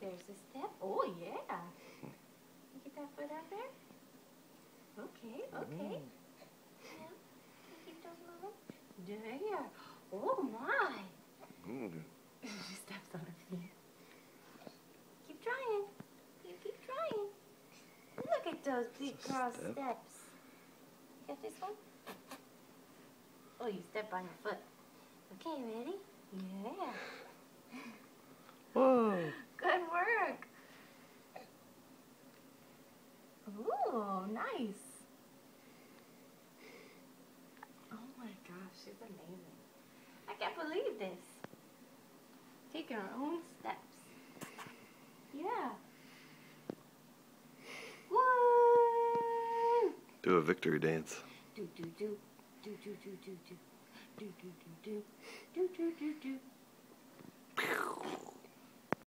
There's a step. Oh, yeah. Get that foot out there. Okay, okay. Yeah. Keep those moving. There. Oh, my. She steps on her feet. Keep trying. You keep trying. Look at those big cross steps. Get this one? Oh, you step on your foot. Okay, ready? Yeah. Whoa. Good work. Ooh, nice. Oh my gosh, she's amazing. I can't believe this. Taking her own steps. Yeah. Woo! Do a victory dance. Do do do do do do do do do do do do do do do do.